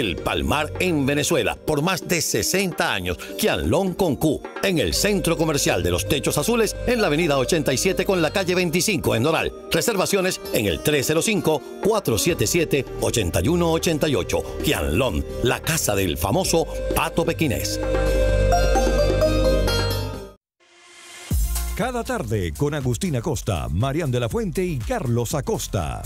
El Palmar en Venezuela, por más de 60 años. Quianlón con Q, en el Centro Comercial de los Techos Azules, en la avenida 87 con la calle 25 en Doral. Reservaciones en el 305-477-8188. Quianlón, la casa del famoso pato pequinés. Cada tarde con Agustín Acosta, Marián de la Fuente y Carlos Acosta.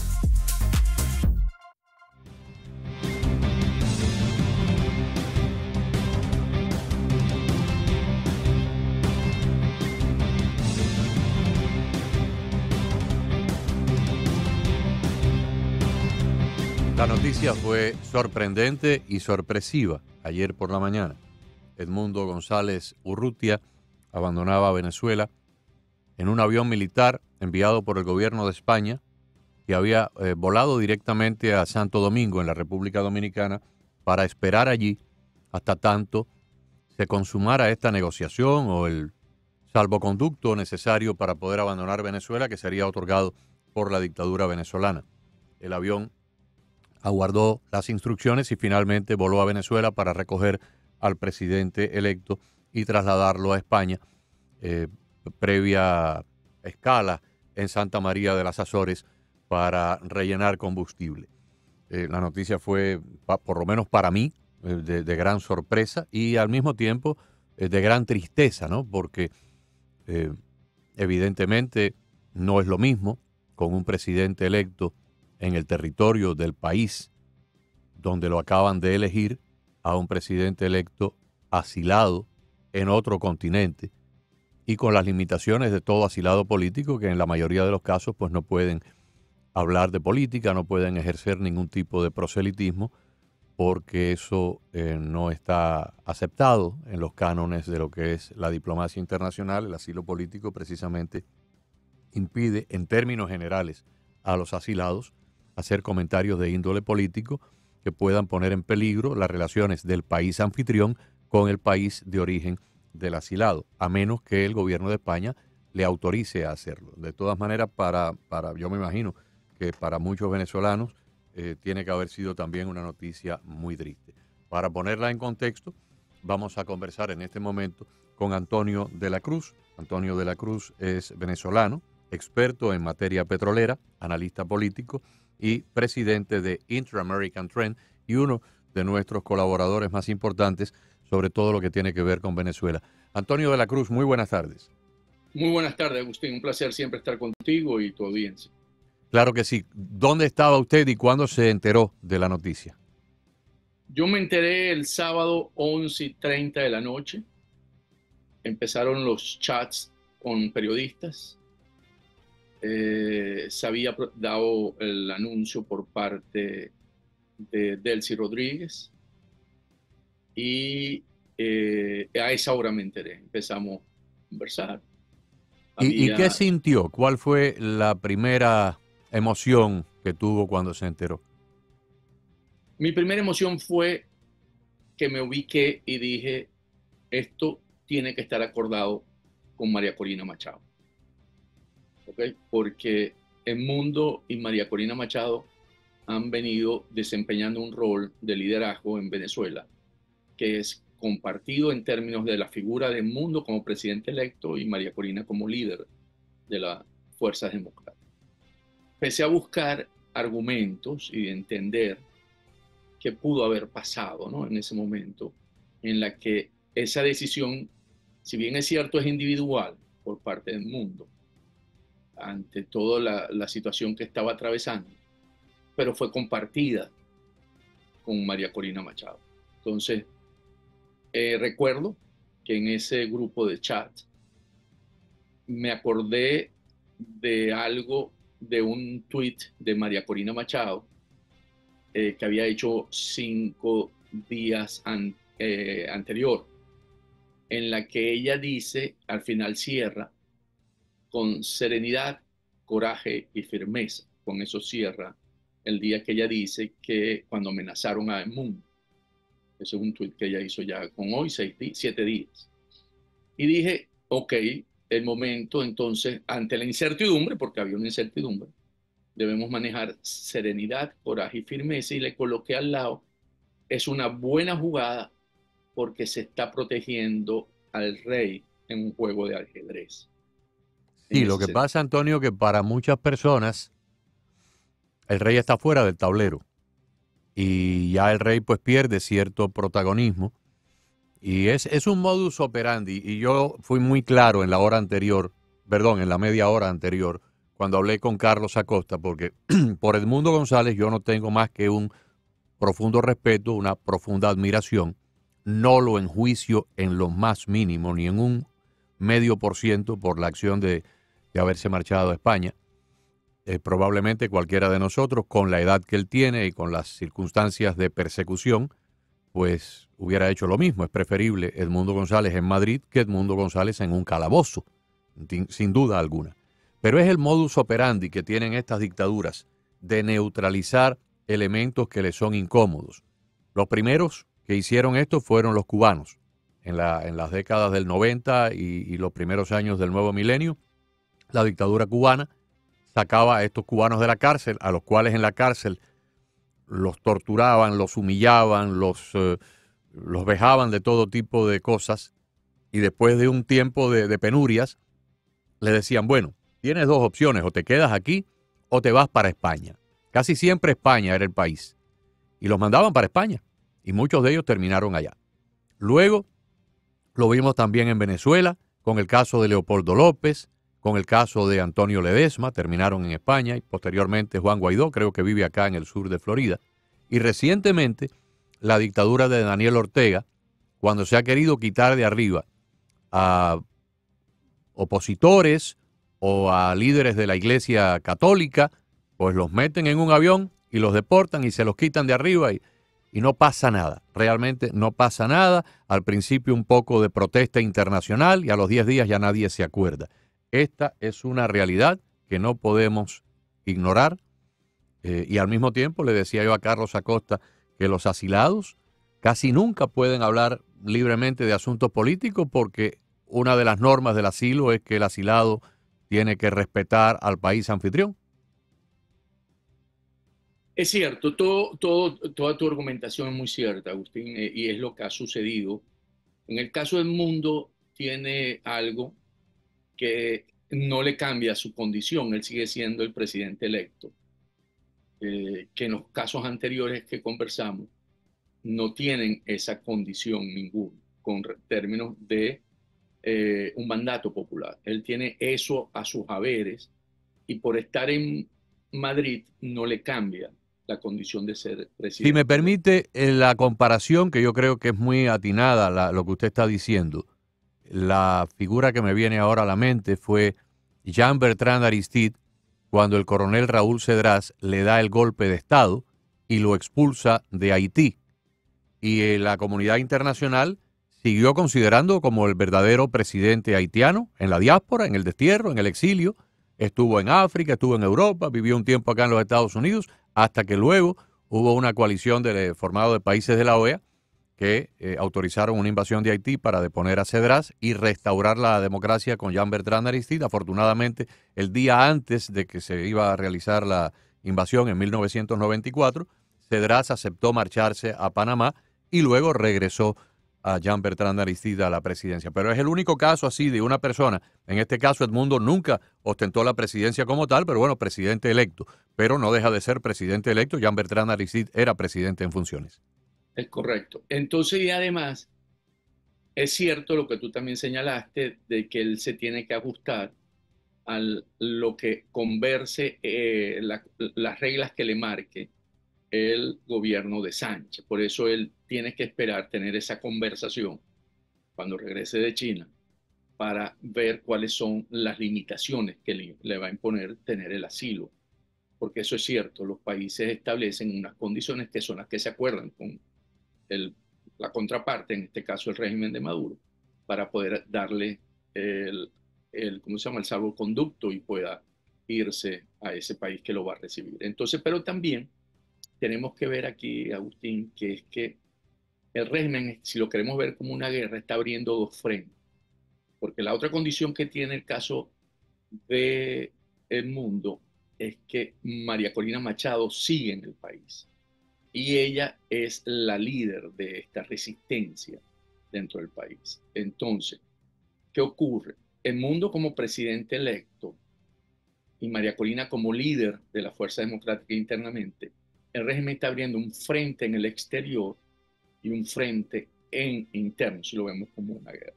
La noticia fue sorprendente y sorpresiva ayer por la mañana. Edmundo González Urrutia abandonaba Venezuela en un avión militar enviado por el gobierno de España que había volado directamente a Santo Domingo, en la República Dominicana, para esperar allí hasta tanto se consumara esta negociación o el salvoconducto necesario para poder abandonar Venezuela, que sería otorgado por la dictadura venezolana. El avión aguardó las instrucciones y finalmente voló a Venezuela para recoger al presidente electo y trasladarlo a España, previa escala en Santa María de las Azores para rellenar combustible. La noticia fue, por lo menos para mí, de gran sorpresa y al mismo tiempo de gran tristeza, ¿no? Porque evidentemente no es lo mismo con un presidente electo en el territorio del país donde lo acaban de elegir a un presidente electo asilado en otro continente y con las limitaciones de todo asilado político, que en la mayoría de los casos pues no pueden hablar de política, no pueden ejercer ningún tipo de proselitismo, porque eso no está aceptado en los cánones de lo que es la diplomacia internacional. El asilo político precisamente impide, en términos generales, a los asilados hacer comentarios de índole político que puedan poner en peligro las relaciones del país anfitrión con el país de origen del asilado, a menos que el gobierno de España le autorice a hacerlo. De todas maneras, yo me imagino que para muchos venezolanos tiene que haber sido también una noticia muy triste. Para ponerla en contexto, vamos a conversar en este momento con Antonio de la Cruz. Antonio de la Cruz es venezolano, experto en materia petrolera, analista político y presidente de Inter-American Trend y uno de nuestros colaboradores más importantes sobre todo lo que tiene que ver con Venezuela. Antonio de la Cruz, muy buenas tardes. Muy buenas tardes, Agustín. Un placer siempre estar contigo y tu audiencia. Claro que sí. ¿Dónde estaba usted y cuándo se enteró de la noticia? Yo me enteré el sábado 11:30 de la noche. Empezaron los chats con periodistas. Se había dado el anuncio por parte de Delcy Rodríguez y a esa hora me enteré. Empezamos a conversar. ¿Y qué sintió? ¿Cuál fue la primera emoción que tuvo cuando se enteró? Mi primera emoción fue que me ubiqué y dije, esto tiene que estar acordado con María Corina Machado. ¿Okay? Porque Edmundo y María Corina Machado han venido desempeñando un rol de liderazgo en Venezuela que es compartido en términos de la figura de Edmundo como presidente electo y María Corina como líder de las fuerzas democráticas. Empecé a buscar argumentos y entender qué pudo haber pasado, ¿no? En ese momento en la que esa decisión, si bien es cierto, es individual por parte del mundo, ante toda la situación que estaba atravesando, pero fue compartida con María Corina Machado. Entonces, recuerdo que en ese grupo de chat me acordé de algo, de un tuit de María Corina Machado que había hecho 5 días anterior, en la que ella dice, al final cierra, con serenidad, coraje y firmeza. Con eso cierra el día que ella dice que cuando amenazaron a Edmundo. Eso es un tuit que ella hizo ya con hoy 7 días. Y dije, ok, el momento entonces, ante la incertidumbre, porque había una incertidumbre, debemos manejar serenidad, coraje y firmeza, y le coloqué al lado es una buena jugada porque se está protegiendo al rey en un juego de ajedrez. Sí, lo que pasa, Antonio, que para muchas personas el rey está fuera del tablero y ya el rey pues pierde cierto protagonismo y es un modus operandi, y yo fui muy claro en la hora anterior, perdón, en la media hora anterior, cuando hablé con Carlos Acosta, porque por Edmundo González yo no tengo más que un profundo respeto, una profunda admiración, no lo enjuicio en lo más mínimo, ni en un 0,5% por la acción de haberse marchado a España. Probablemente cualquiera de nosotros, con la edad que él tiene y con las circunstancias de persecución, pues hubiera hecho lo mismo. Es preferible Edmundo González en Madrid que Edmundo González en un calabozo, sin duda alguna. Pero es el modus operandi que tienen estas dictaduras de neutralizar elementos que les son incómodos. Los primeros que hicieron esto fueron los cubanos. En las décadas del 90 y los primeros años del nuevo milenio, la dictadura cubana sacaba a estos cubanos de la cárcel, a los cuales en la cárcel los torturaban, los humillaban, los vejaban de todo tipo de cosas, y después de un tiempo de penurias, le decían, bueno, tienes dos opciones, o te quedas aquí o te vas para España. Casi siempre España era el país, y los mandaban para España, y muchos de ellos terminaron allá. Luego lo vimos también en Venezuela, con el caso de Leopoldo López, con el caso de Antonio Ledesma, terminaron en España, y posteriormente Juan Guaidó, creo que vive acá en el sur de Florida. Y recientemente la dictadura de Daniel Ortega, cuando se ha querido quitar de arriba a opositores o a líderes de la Iglesia Católica, pues los meten en un avión y los deportan y se los quitan de arriba y no pasa nada. Realmente no pasa nada. Al principio un poco de protesta internacional y a los 10 días ya nadie se acuerda. Esta es una realidad que no podemos ignorar, y al mismo tiempo le decía yo a Carlos Acosta que los asilados casi nunca pueden hablar libremente de asuntos políticos, porque una de las normas del asilo es que el asilado tiene que respetar al país anfitrión. Es cierto, toda tu argumentación es muy cierta, Agustín, y es lo que ha sucedido. En el caso del mundo tiene algo que no le cambia su condición, él sigue siendo el presidente electo, que en los casos anteriores que conversamos no tienen esa condición ninguna, con términos de un mandato popular. Él tiene eso a sus haberes y por estar en Madrid no le cambia la condición de ser presidente. Si me permite la comparación, que yo creo que es muy atinada lo que usted está diciendo, la figura que me viene ahora a la mente fue Jean-Bertrand Aristide, cuando el coronel Raúl Cedras le da el golpe de Estado y lo expulsa de Haití. Y la comunidad internacional siguió considerando como el verdadero presidente haitiano, en la diáspora, en el destierro, en el exilio. Estuvo en África, estuvo en Europa, vivió un tiempo acá en los Estados Unidos, hasta que luego hubo una coalición formada de países de la OEA que autorizaron una invasión de Haití para deponer a Cedras y restaurar la democracia con Jean-Bertrand Aristide. Afortunadamente, el día antes de que se iba a realizar la invasión en 1994, Cedras aceptó marcharse a Panamá y luego regresó a Jean-Bertrand Aristide a la presidencia. Pero es el único caso así de una persona. En este caso, Edmundo nunca ostentó la presidencia como tal, pero bueno, presidente electo. Pero no deja de ser presidente electo. Jean-Bertrand Aristide era presidente en funciones. Es correcto. Entonces, y además, es cierto lo que tú también señalaste, de que él se tiene que ajustar a lo que converse, las reglas que le marque el gobierno de Sánchez. Por eso él tiene que esperar tener esa conversación cuando regrese de China para ver cuáles son las limitaciones que le va a imponer tener el asilo. Porque eso es cierto, los países establecen unas condiciones que son las que se acuerdan con la contraparte, en este caso el régimen de Maduro, para poder darle ¿cómo se llama?, el salvoconducto y pueda irse a ese país que lo va a recibir. Entonces, pero también tenemos que ver aquí, Agustín, que es que el régimen, si lo queremos ver como una guerra, está abriendo dos frentes. Porque la otra condición que tiene el caso de El Mundo es que María Corina Machado sigue en el país. y ella es la líder de esta resistencia dentro del país. Entonces, ¿qué ocurre? El mundo como presidente electo y María Corina como líder de la Fuerza Democrática internamente, el régimen está abriendo un frente en el exterior y un frente en interno, si lo vemos como una guerra.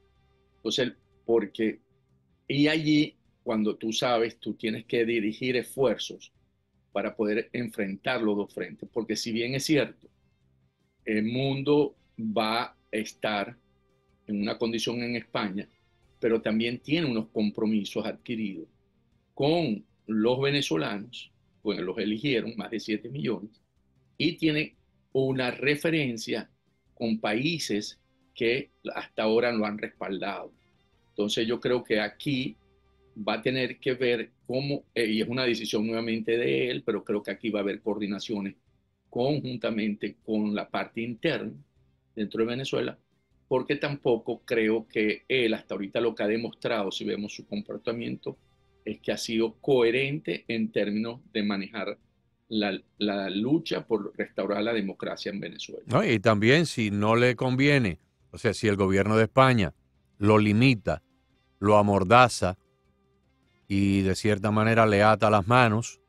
Entonces, porque, y allí, cuando tú sabes, tú tienes que dirigir esfuerzos para poder enfrentar los dos frentes, porque si bien es cierto, el mundo va a estar en una condición en España, pero también tiene unos compromisos adquiridos con los venezolanos, bueno, los eligieron más de 7 millones, y tiene una referencia con países que hasta ahora lo han respaldado. Entonces yo creo que aquí va a tener que ver cómo, y es una decisión nuevamente de él, pero creo que aquí va a haber coordinaciones conjuntamente con la parte interna dentro de Venezuela, porque tampoco creo que él hasta ahorita lo que ha demostrado, si vemos su comportamiento, es que ha sido coherente en términos de manejar la lucha por restaurar la democracia en Venezuela. ¿No? Y también si no le conviene, o sea, si el gobierno de España lo limita, lo amordaza y de cierta manera le ata las manos,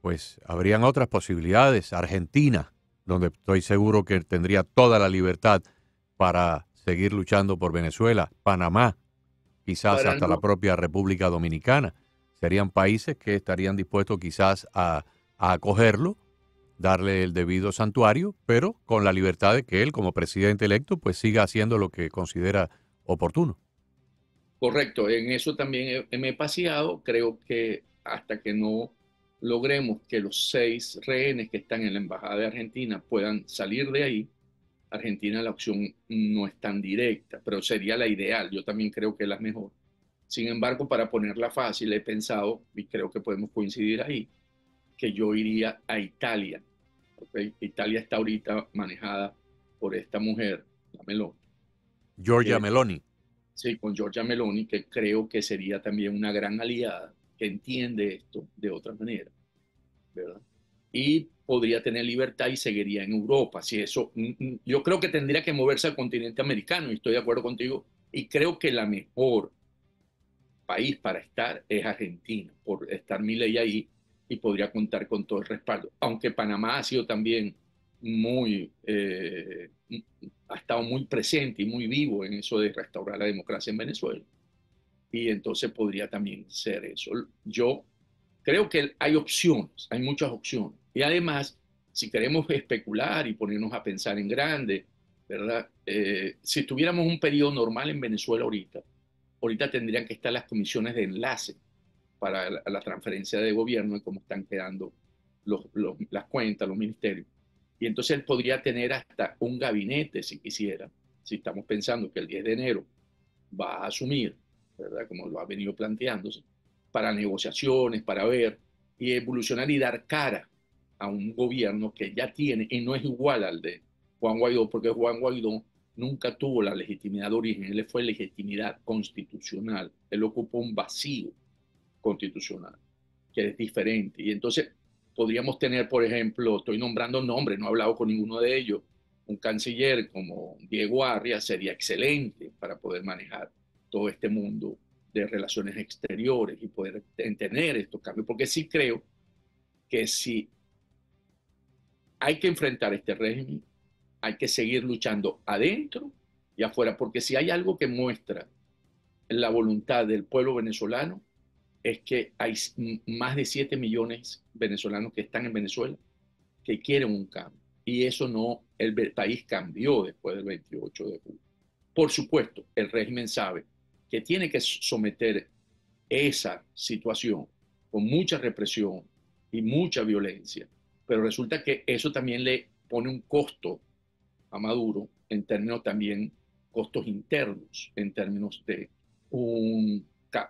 pues habrían otras posibilidades. Argentina, donde estoy seguro que tendría toda la libertad para seguir luchando por Venezuela. Panamá, quizás Para hasta la no, propia República Dominicana. Serían países que estarían dispuestos quizás a acogerlo, darle el debido santuario, pero con la libertad de que él, como presidente electo, pues siga haciendo lo que considera oportuno. correcto, en eso también me he paseado. Creo que hasta que no logremos que los 6 rehenes que están en la Embajada de Argentina puedan salir de ahí, Argentina la opción no es tan directa, pero sería la ideal. Yo también creo que es la mejor. Sin embargo, para ponerla fácil, he pensado, y creo que podemos coincidir ahí, que yo iría a Italia. ¿Okay? Italia está ahorita manejada por esta mujer, la Meloni, Giorgia que Meloni. sí, con Giorgia Meloni, que creo que sería también una gran aliada, que entiende esto de otra manera, ¿verdad? Y podría tener libertad y seguiría en Europa. Si eso, yo creo que tendría que moverse al continente americano, y estoy de acuerdo contigo, y creo que la mejor país para estar es Argentina, por estar Milei ahí y podría contar con todo el respaldo. Aunque Panamá ha sido también muy, ha estado muy presente y muy vivo en eso de restaurar la democracia en Venezuela. Y entonces podría también ser eso. Yo creo que hay opciones, hay muchas opciones. Y además, si queremos especular y ponernos a pensar en grande, ¿verdad? Si tuviéramos un periodo normal en Venezuela ahorita tendrían que estar las comisiones de enlace para la transferencia de gobierno y cómo están quedando las cuentas, los ministerios. Y entonces él podría tener hasta un gabinete si quisiera, si estamos pensando que el 10 de enero va a asumir, ¿verdad? Como lo ha venido planteándose, para negociaciones, para ver y evolucionar y dar cara a un gobierno que ya tiene y no es igual al de Juan Guaidó, porque Juan Guaidó nunca tuvo la legitimidad de origen, él fue legitimidad constitucional, él ocupó un vacío constitucional, que es diferente. Y entonces podríamos tener, por ejemplo, estoy nombrando nombres, no he hablado con ninguno de ellos, un canciller como Diego Arias sería excelente para poder manejar todo este mundo de relaciones exteriores y poder tener estos cambios, porque sí creo que si hay que enfrentar este régimen, hay que seguir luchando adentro y afuera, porque si hay algo que muestra la voluntad del pueblo venezolano, es que hay más de 7 millones venezolanos que están en Venezuela que quieren un cambio. Y eso no, el país cambió después del 28 de julio. Por supuesto, el régimen sabe que tiene que someter esa situación con mucha represión y mucha violencia, pero resulta que eso también le pone un costo a Maduro en términos también costos internos, en términos de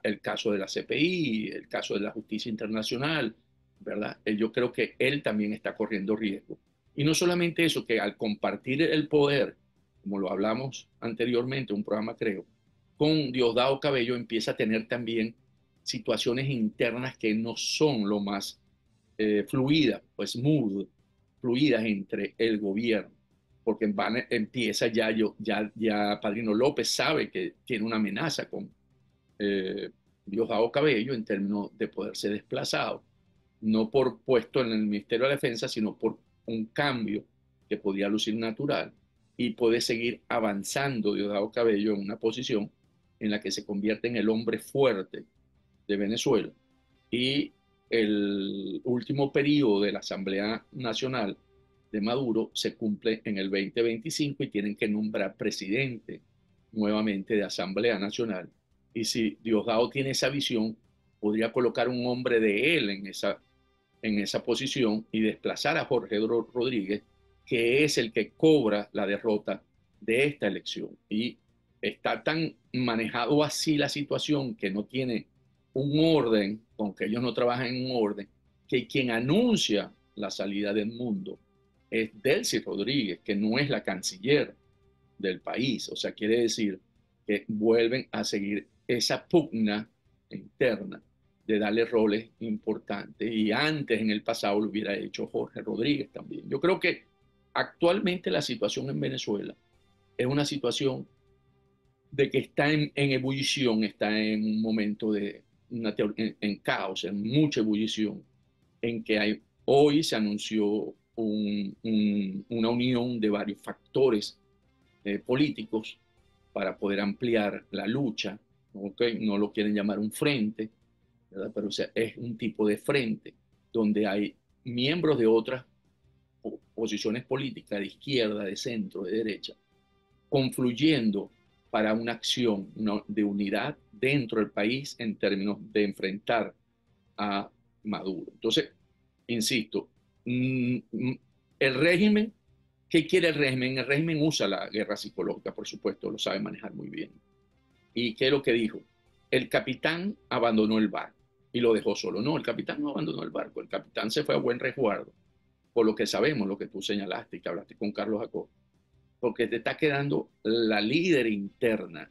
el caso de la CPI, el caso de la justicia internacional, ¿verdad? Yo creo que él también está corriendo riesgo. Y no solamente eso, que al compartir el poder, como lo hablamos anteriormente, un programa creo, con Diosdado Cabello empieza a tener también situaciones internas que no son lo más fluidas, pues smooth, fluidas entre el gobierno, porque empieza ya Padrino López sabe que tiene una amenaza con Diosdado Cabello en términos de poder ser desplazado, no por puesto en el Ministerio de la Defensa, sino por un cambio que podía lucir natural, y puede seguir avanzando Diosdado Cabello en una posición en la que se convierte en el hombre fuerte de Venezuela. Y el último periodo de la Asamblea Nacional de Maduro se cumple en el 2025 y tienen que nombrar presidente nuevamente de Asamblea Nacional. Y si Diosdado tiene esa visión, podría colocar un hombre de él en esa posición y desplazar a Jorge Rodríguez, que es el que cobra la derrota de esta elección. Y está tan manejado así la situación que no tiene un orden, aunque ellos no trabajan en un orden, que quien anuncia la salida del mundo es Delcy Rodríguez, que no es la canciller del país. O sea, quiere decir que vuelven a seguir esa pugna interna de darle roles importantes, y antes en el pasado lo hubiera hecho Jorge Rodríguez también. Yo creo que actualmente la situación en Venezuela es una situación de que está en ebullición, está en un momento de en caos, en mucha ebullición, en que hoy se anunció una unión de varios factores políticos para poder ampliar la lucha, ¿okay? No lo quieren llamar un frente, ¿verdad? Pero o sea, es un tipo de frente donde hay miembros de otras posiciones políticas, de izquierda, de centro, de derecha, confluyendo para una acción de unidad dentro del país en términos de enfrentar a Maduro. Entonces, insisto, el régimen, ¿qué quiere el régimen? El régimen usa la guerra psicológica, por supuesto, lo sabe manejar muy bien. ¿Y qué es lo que dijo? El capitán abandonó el barco y lo dejó solo. No, el capitán no abandonó el barco, el capitán se fue a buen resguardo, por lo que sabemos, lo que tú señalaste y que hablaste con Carlos Acosta, porque te está quedando la líder interna.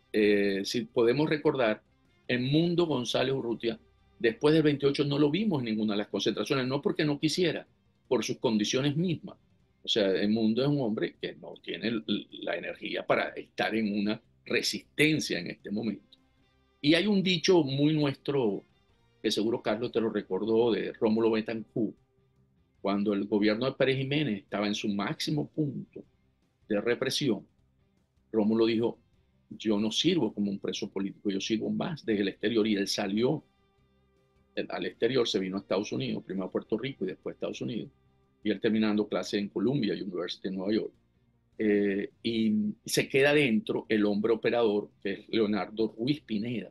Si podemos recordar, en Mundo González Urrutia, después del 28 no lo vimos en ninguna de las concentraciones, no porque no quisiera, por sus condiciones mismas. O sea, el Mundo es un hombre que no tiene la energía para estar en una resistencia en este momento. Y hay un dicho muy nuestro, que seguro Carlos te lo recordó, de Rómulo Betancourt, cuando el gobierno de Pérez Jiménez estaba en su máximo punto de represión. Rómulo dijo: yo no sirvo como un preso político, yo sirvo más desde el exterior. Y él salió al exterior, se vino a Estados Unidos, primero a Puerto Rico y después a Estados Unidos, y él terminando clase en Columbia University en Nueva York. Y se queda dentro el hombre operador, que es Leonardo Ruiz Pineda.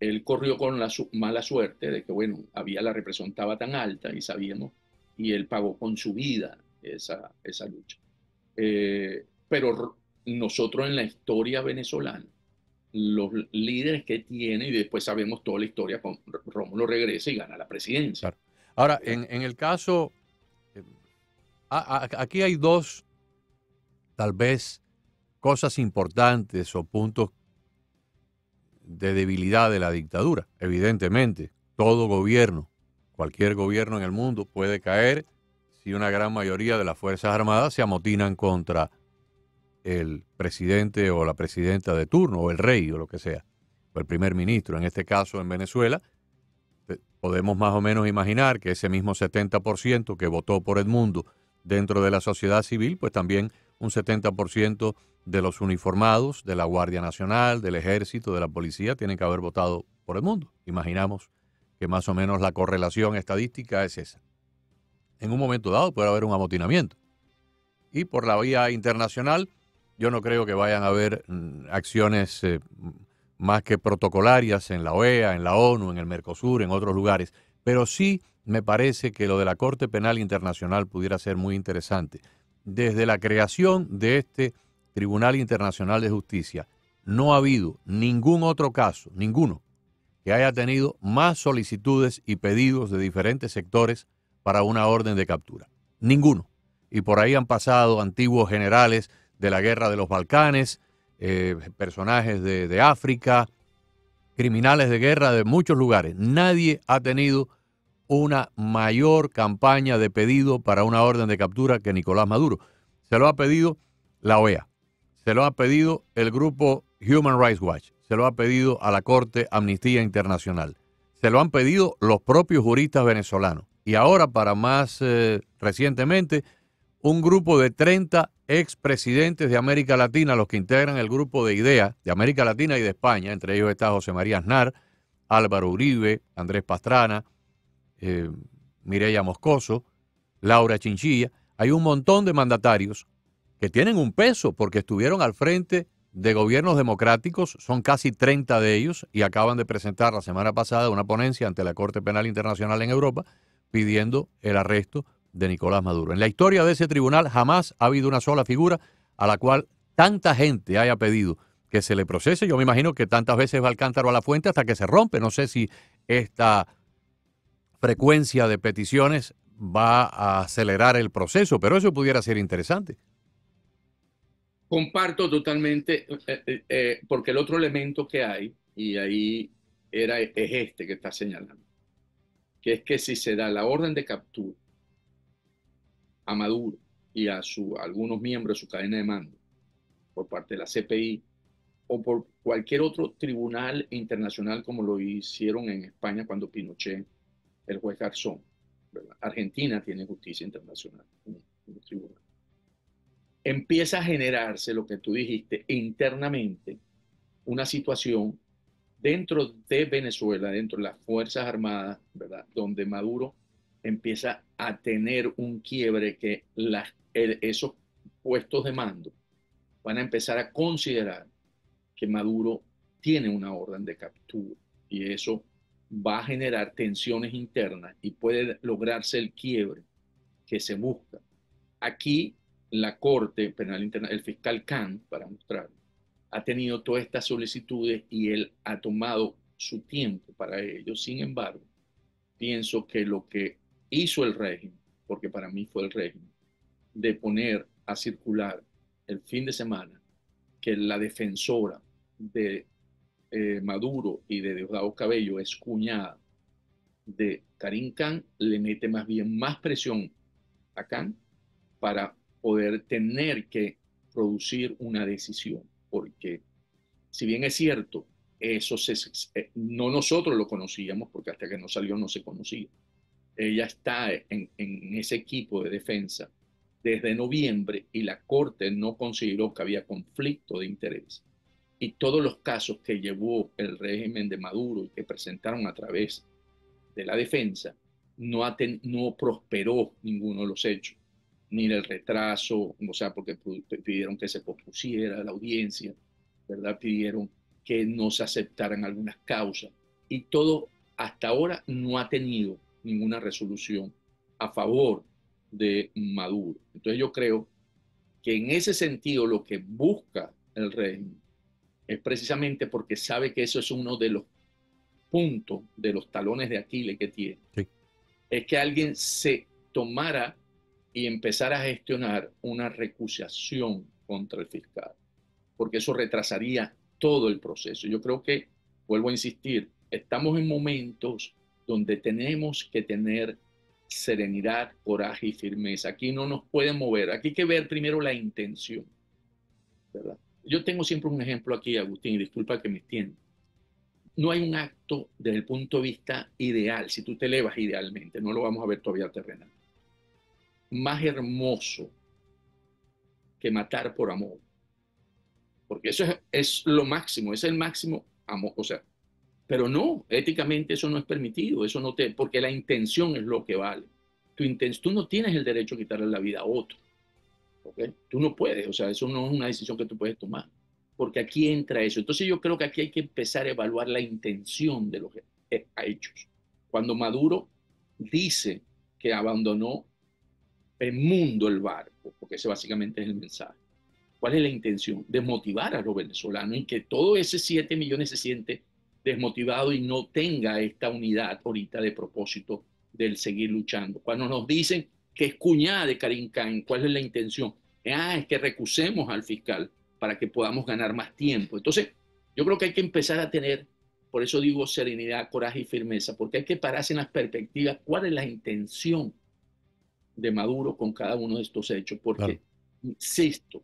Él corrió con la mala suerte de que, bueno, la represión estaba tan alta y sabíamos, y él pagó con su vida esa lucha. Pero nosotros en la historia venezolana, los líderes que tiene, y después sabemos toda la historia, con Rómulo regresa y gana la presidencia. Claro. Ahora, en el caso, aquí hay dos, tal vez, cosas importantes o puntos de debilidad de la dictadura. Evidentemente, todo gobierno, cualquier gobierno en el mundo puede caer si una gran mayoría de las Fuerzas Armadas se amotinan contra el presidente o la presidenta de turno, o el rey, o lo que sea, o el primer ministro. En este caso, en Venezuela, podemos más o menos imaginar que ese mismo 70% que votó por Edmundo dentro de la sociedad civil, pues también un 70% de los uniformados de la Guardia Nacional, del Ejército, de la Policía, tienen que haber votado por Edmundo. Imaginamos que más o menos la correlación estadística es esa. En un momento dado puede haber un amotinamiento. Y por la vía internacional, yo no creo que vayan a haber acciones más que protocolarias en la OEA, en la ONU, en el Mercosur, en otros lugares. Pero sí me parece que lo de la Corte Penal Internacional pudiera ser muy interesante. Desde la creación de este Tribunal Internacional de Justicia, no ha habido ningún otro caso, ninguno, que haya tenido más solicitudes y pedidos de diferentes sectores para una orden de captura. Ninguno. Y por ahí han pasado antiguos generales de la guerra de los Balcanes, personajes de África, criminales de guerra de muchos lugares. Nadie ha tenido una mayor campaña de pedido para una orden de captura que Nicolás Maduro. Se lo ha pedido la OEA, se lo ha pedido el grupo Human Rights Watch, se lo ha pedido a la Corte Amnistía Internacional, se lo han pedido los propios juristas venezolanos. Y ahora, para más recientemente, un grupo de 30 expresidentes de América Latina, los que integran el grupo de IDEA de América Latina y de España, entre ellos está José María Aznar, Álvaro Uribe, Andrés Pastrana, Mireya Moscoso, Laura Chinchilla. Hay un montón de mandatarios que tienen un peso porque estuvieron al frente de gobiernos democráticos, son casi 30 de ellos, y acaban de presentar la semana pasada una ponencia ante la Corte Penal Internacional en Europa pidiendo el arresto de Nicolás Maduro. En la historia de ese tribunal jamás ha habido una sola figura a la cual tanta gente haya pedido que se le procese. Yo me imagino que tantas veces va el cántaro a la fuente hasta que se rompe. No sé si esta frecuencia de peticiones va a acelerar el proceso, pero eso pudiera ser interesante. Comparto totalmente, porque el otro elemento que hay, y ahí es este que está señalando, que es que si se da la orden de captura a Maduro y a algunos miembros de su cadena de mando por parte de la CPI o por cualquier otro tribunal internacional como lo hicieron en España cuando Pinochet, el juez Garzón, ¿verdad? Argentina tiene justicia internacional, un tribunal. Empieza a generarse lo que tú dijiste internamente, una situación dentro de Venezuela, dentro de las Fuerzas Armadas, ¿verdad? Donde Maduro empieza a tener un quiebre que esos puestos de mando van a empezar a considerar que Maduro tiene una orden de captura y eso va a generar tensiones internas y puede lograrse el quiebre que se busca. Aquí la Corte Penal Internacional, el fiscal Khan, para mostrar, ha tenido todas estas solicitudes y él ha tomado su tiempo para ello. Sin embargo, pienso que lo que hizo el régimen, porque para mí fue el régimen, de poner a circular el fin de semana que la defensora de Maduro y de Diosdado Cabello es cuñada de Karim Khan, le mete más bien más presión a Khan para poder tener que producir una decisión, porque si bien es cierto, eso no nosotros lo conocíamos, porque hasta que no salió no se conocía. Ella está en ese equipo de defensa desde noviembre y la Corte no consideró que había conflicto de interés. Y todos los casos que llevó el régimen de Maduro y que presentaron a través de la defensa, no prosperó ninguno de los hechos, ni el retraso, o sea, porque pidieron que se pospusiera la audiencia, ¿verdad? Pidieron que no se aceptaran algunas causas y todo hasta ahora no ha tenido ninguna resolución a favor de Maduro. Entonces yo creo que en ese sentido lo que busca el régimen es precisamente porque sabe que eso es uno de los puntos, de los talones de Aquiles que tiene. Sí. Es que alguien se tomara y empezara a gestionar una recusación contra el fiscal, porque eso retrasaría todo el proceso. Yo creo que, vuelvo a insistir, estamos en momentos donde tenemos que tener serenidad, coraje y firmeza. Aquí no nos pueden mover. Aquí hay que ver primero la intención, ¿verdad? Yo tengo siempre un ejemplo aquí, Agustín, y disculpa que me extienda. No hay un acto desde el punto de vista ideal, si tú te elevas idealmente, no lo vamos a ver todavía terrenal, más hermoso que matar por amor. Porque eso es lo máximo, es el máximo amor, o sea, pero no, éticamente eso no es permitido, eso no porque la intención es lo que vale. Tú no tienes el derecho a quitarle la vida a otro, ¿okay? Tú no puedes, o sea, eso no es una decisión que tú puedes tomar, porque aquí entra eso. Entonces yo creo que aquí hay que empezar a evaluar la intención de los hechos. Cuando Maduro dice que abandonó el mundo, el barco, porque ese básicamente es el mensaje. ¿Cuál es la intención? Desmotivar a los venezolanos y que todo ese 7 millones se siente desmotivado y no tenga esta unidad ahorita de propósito del seguir luchando. Cuando nos dicen que es cuñada de Karim Khan, ¿cuál es la intención? Es que recusemos al fiscal para que podamos ganar más tiempo. Entonces, yo creo que hay que empezar a tener por eso digo serenidad, coraje y firmeza, porque hay que pararse en las perspectivas, cuál es la intención de Maduro con cada uno de estos hechos, porque, insisto,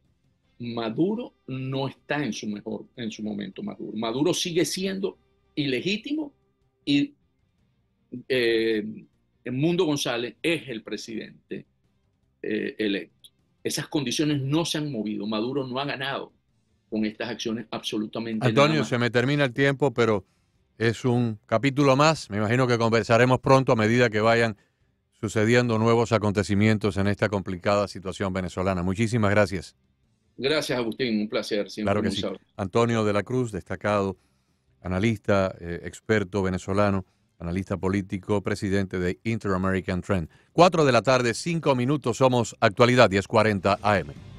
Maduro no está en su momento Maduro. Maduro sigue siendo ilegítimo y Edmundo González es el presidente electo. Esas condiciones no se han movido. Maduro no ha ganado con estas acciones absolutamente Antonio, nada más. se me termina el tiempo, pero es un capítulo más. Me imagino que conversaremos pronto a medida que vayan sucediendo nuevos acontecimientos en esta complicada situación venezolana. Muchísimas gracias. Gracias, Agustín. Un placer. Siempre Claro que sí. Antonio de la Cruz, destacado analista, experto venezolano, analista político, presidente de Inter-American Trend. 4 de la tarde, 5 minutos, somos Actualidad 1040 AM.